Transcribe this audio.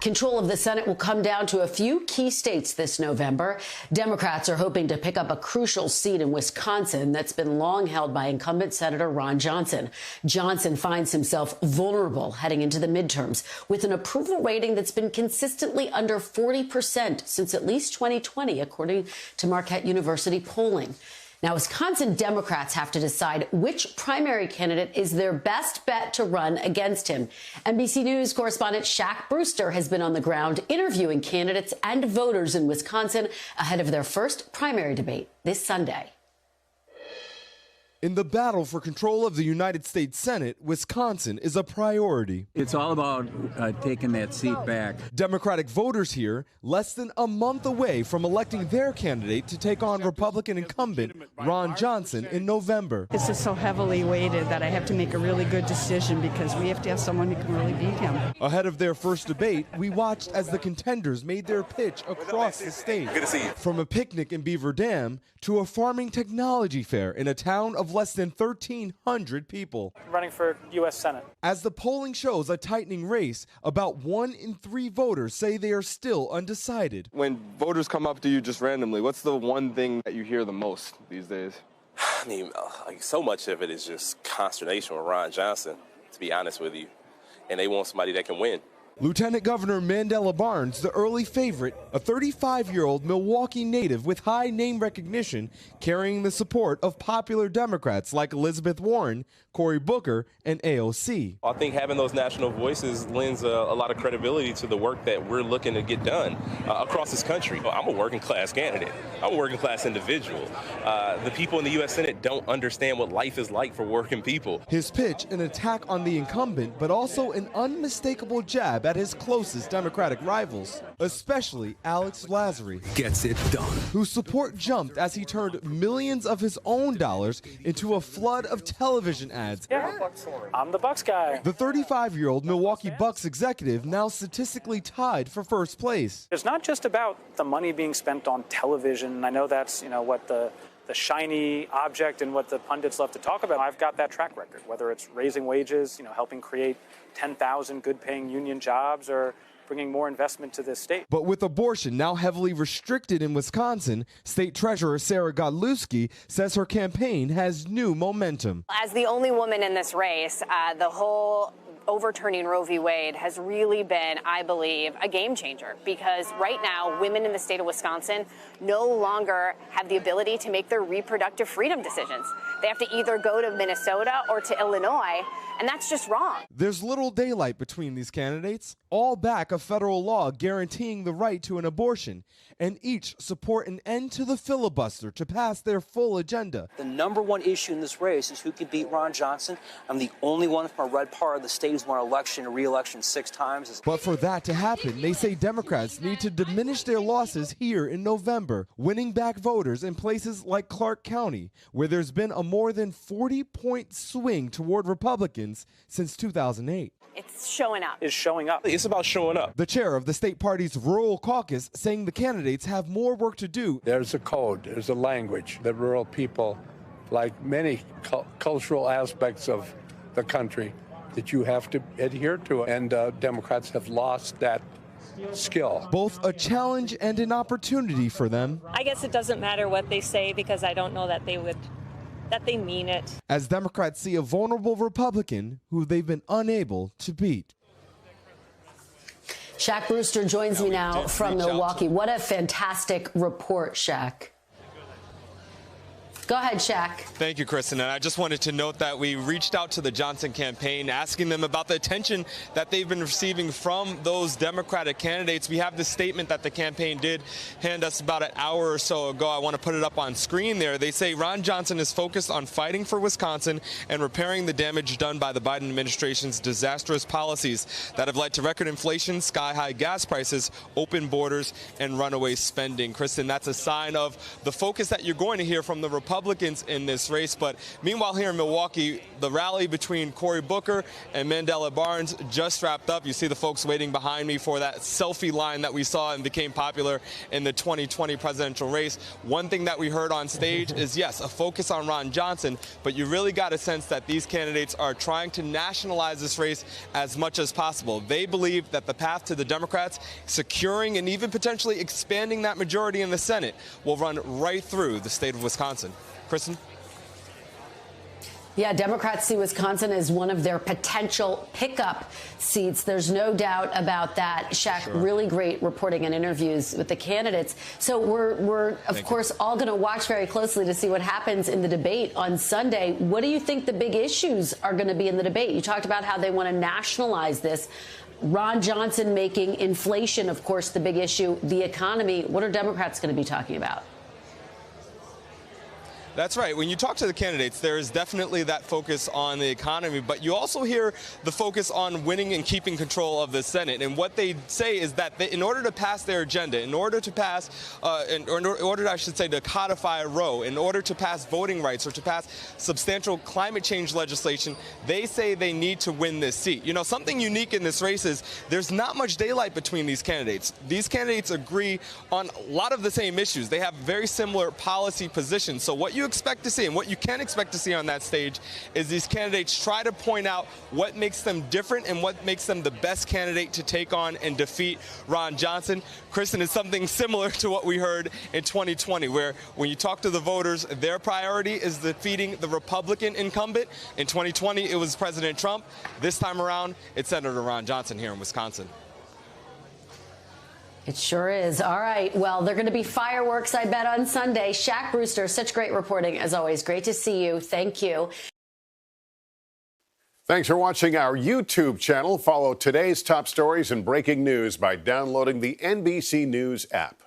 Control of the Senate will come down to a few key states this November. Democrats are hoping to pick up a crucial seat in Wisconsin that's been long held by incumbent Senator Ron Johnson. Johnson finds himself vulnerable heading into the midterms with an approval rating that's been consistently under 40% since at least 2020, according to Marquette University polling. Now, Wisconsin Democrats have to decide which primary candidate is their best bet to run against him. NBC News correspondent Shaq Brewster has been on the ground interviewing candidates and voters in Wisconsin ahead of their first primary debate this Sunday. In the battle for control of the United States Senate, Wisconsin is a priority. It's all about taking that seat back. Democratic voters here less than a month away from electing their candidate to take on Republican incumbent Ron Johnson in November. This is so heavily weighted that I have to make a really good decision because we have to have someone who can really beat him. Ahead of their first debate, we watched as the contenders made their pitch across the state. Good to see you. From a picnic in Beaver Dam to a farming technology fair in a town of less than 1,300 people. Running for U.S. Senate. As the polling shows a tightening race, about 1 in 3 voters say they are still undecided. When voters come up to you just randomly, what's the one thing that you hear the most these days? I mean, like so much of it is just consternation with Ron Johnson, to be honest with you. And they want somebody that can win. Lieutenant Governor Mandela Barnes, the early favorite, a 35-year-old Milwaukee native with high name recognition, carrying the support of popular Democrats like Elizabeth Warren, Cory Booker, and AOC. I think having those national voices lends a lot of credibility to the work that we're looking to get done across this country. I'm a working class candidate. I'm a working class individual. The people in the U.S. Senate don't understand what life is like for working people. His pitch, an attack on the incumbent, but also an unmistakable jab at his closest Democratic rivals, especially Alex Lazary. Gets it done. Whose support jumped as he turned millions of his own dollars into a flood of television ads. Yeah, I'm the Bucks guy. The 35-year-old Milwaukee Bucks executive now statistically tied for first place. It's not just about the money being spent on television. I know that's, what the shiny object and what the pundits love to talk about. I've got that track record, whether it's raising wages, helping create 10,000 good-paying union jobs or bringing more investment to this state. But with abortion now heavily restricted in Wisconsin, State Treasurer Sarah Godlewski says her campaign has new momentum. As the only woman in this race, the whole overturning Roe v. Wade has really been, I believe, a game changer, because right now women in the state of Wisconsin no longer have the ability to make their reproductive freedom decisions. They have to either go to Minnesota or to Illinois, and that's just wrong. There's little daylight between these candidates, all back a federal law guaranteeing the right to an abortion, and each support an end to the filibuster to pass their full agenda. The number one issue in this race is who can beat Ron Johnson. I'm the only one from a red part of the state who's won election and re-election 6 times. But for that to happen, they say Democrats need to diminish their losses here in November, winning back voters in places like Clark County, where there's been a more than 40-point swing toward Republicans since 2008. It's showing up. Is showing up. It's about showing up. The chair of the state party's rural caucus saying the candidates have more work to do. There's a code, there's a language that rural people, like many cultural aspects of the country, that you have to adhere to. And Democrats have lost that skill. Both a challenge and an opportunity for them. I guess it doesn't matter what they say because I don't know that they mean it. As Democrats see a vulnerable Republican who they've been unable to beat. Shaq Brewster joins me now from Milwaukee. What a fantastic report, Shaq. Go ahead, Shaq. Thank you, Kristen. And I just wanted to note that we reached out to the Johnson campaign, asking them about the attention that they've been receiving from those Democratic candidates. We have this statement that the campaign did hand us about an hour or so ago. I want to put it up on screen there. They say Ron Johnson is focused on fighting for Wisconsin and repairing the damage done by the Biden administration's disastrous policies that have led to record inflation, sky-high gas prices, open borders, and runaway spending. Kristen, that's a sign of the focus that you're going to hear from the Republicans Republicans in this race. But meanwhile, here in Milwaukee, the rally between Cory Booker and Mandela Barnes just wrapped up. You see the folks waiting behind me for that selfie line that we saw and became popular in the 2020 presidential race. One thing that we heard on stage is, yes, a focus on Ron Johnson, but you really got a sense that these candidates are trying to nationalize this race as much as possible. They believe that the path to the Democrats securing and even potentially expanding that majority in the Senate will run right through the state of Wisconsin. Kristen? Yeah, Democrats see Wisconsin as one of their potential pickup seats. There's no doubt about that. Shaq, Sure. Really great reporting and interviews with the candidates. So we're of course, all going to watch very closely to see what happens in the debate on Sunday. What do you think the big issues are going to be in the debate? You talked about how they want to nationalize this. Ron Johnson making inflation, of course, the big issue, the economy. What are Democrats going to be talking about? That's right. When you talk to the candidates, there is definitely that focus on the economy, but you also hear the focus on winning and keeping control of the Senate. And what they say is that in order to pass their agenda, in order to pass, in order, I should say, to codify Roe, in order to pass voting rights or to pass substantial climate change legislation, they say they need to win this seat. You know, something unique in this race is there's not much daylight between these candidates. These candidates agree on a lot of the same issues. They have very similar policy positions. So what you expect to see and what you can expect to see on that stage is these candidates try to point out what makes them different and what makes them the best candidate to take on and defeat Ron Johnson. Kristen, is something similar to what we heard in 2020, where when you talk to the voters, their priority is defeating the Republican incumbent. In 2020, it was President Trump. This time around, it's Senator Ron Johnson here in Wisconsin. It sure is. All right. Well, they're going to be fireworks, I bet, on Sunday. Shaq Brewster, such great reporting, as always. Great to see you. Thank you. Thanks for watching our YouTube channel. Follow today's top stories and breaking news by downloading the NBC News app.